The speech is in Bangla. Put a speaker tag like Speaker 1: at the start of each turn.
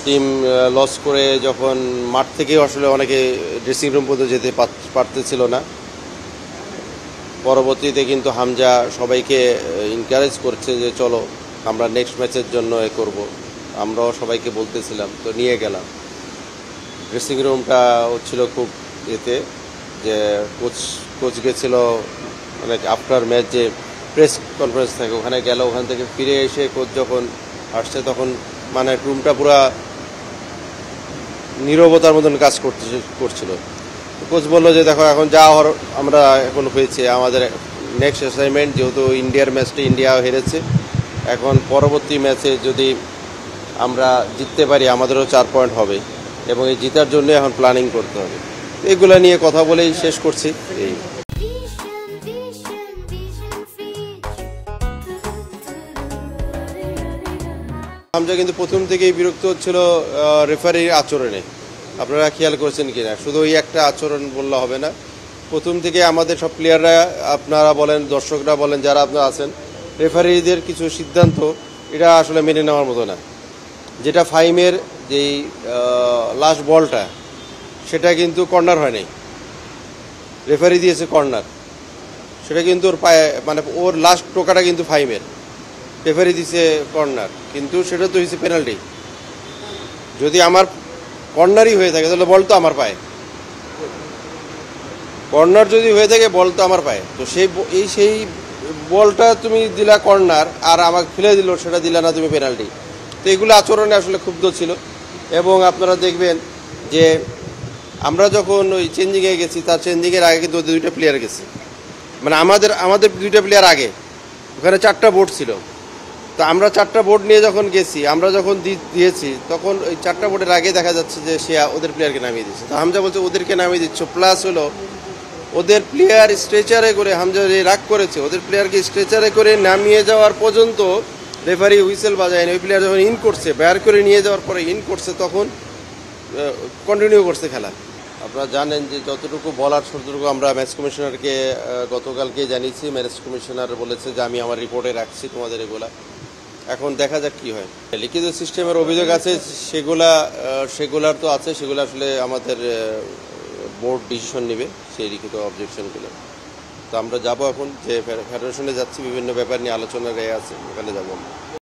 Speaker 1: টিম লস করে যখন মাঠ থেকে আসলে অনেকে ড্রেসিং রুম পর্যন্ত যেতে পারতেছিল না, পরবর্তীতে কিন্তু হামজা সবাইকে এনকারেজ করছে যে চলো আমরা নেক্সট ম্যাচের জন্য করব। আমরাও সবাইকে বলতেছিলাম, তো নিয়ে গেলাম। ড্রেসিং রুমটা হচ্ছিল খুব এতে যে কোচ গেছিল অনেক আফটার ম্যাচ যে প্রেস কনফারেন্স থাকে ওখানে গেল, ওখান থেকে ফিরে এসে কোচ যখন আসছে তখন মানে রুমটা পুরা নীরবতার মতন কাজ করছিল। কোচ বললো যে দেখো এখন যা হওয়ার আমরা এখন হয়েছে, আমাদের নেক্সট অ্যাসাইনমেন্ট যেহেতু ইন্ডিয়ার ম্যাচটা ইন্ডিয়া হেরেছে, এখন পরবর্তী ম্যাচে যদি আমরা জিততে পারি আমাদেরও 4 পয়েন্ট হবে এবং এই জিতার জন্য এখন প্ল্যানিং করতে হবে। এগুলো নিয়ে কথা বলেই শেষ করছি। এই হামজা কিন্তু প্রথম থেকেই বিরক্ত হচ্ছিল রেফারির আচরণে। আপনারা খেয়াল করেছেন কিনা, শুধু ওই একটা আচরণ বললে হবে না, প্রথম থেকে আমাদের সব প্লেয়াররা, আপনারা বলেন, দর্শকরা বলেন, যারা আপনারা আছেন, রেফারিদের কিছু সিদ্ধান্ত এটা আসলে মেনে নেওয়ার মতো না। যেটা ফাইমের যেই লাস্ট বলটা সেটা কিন্তু কর্নার হয়নি, রেফারি দিয়েছে কর্নার, সেটা কিন্তু ওর পায়ে মানে ওর লাস্ট টোকাটা কিন্তু ফাইমের, রেফারি দিয়েছে কর্নার, কিন্তু সেটা তো হয়েছে পেনাল্টি। যদি আমার কর্নারই হয়ে থাকে তাহলে বল তো আমার পায়ে, কর্নার যদি হয়ে থাকে বল তো আমার পায়ে, তো সেই বলটা তুমি দিলা কর্নার আর আমাকে ফেলে দিল, সেটা দিলা না তুমি পেনাল্টি। তো এগুলো আচরণে আসলে ক্ষুব্ধ ছিল। এবং আপনারা দেখবেন যে আমরা যখন ওই চেঞ্জিংয়ে গেছি, তার চেঞ্জিংয়ের আগে কিন্তু ওদের 2টা প্লেয়ার গেছে, মানে আমাদের 2টা প্লেয়ার আগে, ওখানে 4টা বোর্ড ছিল। তো আমরা 4টা বোর্ড নিয়ে যখন গেছি, আমরা যখন দিয়েছি তখন ওই 4টা বোর্ডের আগে দেখা যাচ্ছে যে সে ওদের প্লেয়ারকে নামিয়ে দিচ্ছে। তো হামজা বলছে ওদেরকে নামিয়ে দিচ্ছ, প্লাস হলো ওদের প্লেয়ার স্ট্রেচারে করে, হামজা যে রাগ করেছে, ওদের প্লেয়ারকে স্ট্রেচারে করে নামিয়ে যাওয়ার পর্যন্ত রেফারি হুইসেল বাজায়নি। ওই প্লেয়ার যখন ইন করছে, বের করে নিয়ে যাওয়ার পরে ইন করছে, তখন কন্টিনিউ করছে খেলা। আপনারা জানেন যে যতটুকু বলার ততটুকু আমরা ম্যাচ কমিশনারকে গতকালকে জানিয়েছি। ম্যাচ কমিশনার বলেছে যে আমি আমার রিপোর্টে রাখছি তোমাদের এগুলা, এখন দেখা যাক কি হয়। লিখিত সিস্টেমের অভিযোগ আছে, সেগুলার তো আছে, সেগুলো আসলে আমাদের বোর্ড ডিসিশন নেবে সেই লিখিত অবজেকশনগুলো। তো আমরা যাব এখন, যে ফেডারেশনে যাচ্ছি, বিভিন্ন ব্যাপার নিয়ে আলোচনা আছে, ওখানে যাবো আমরা।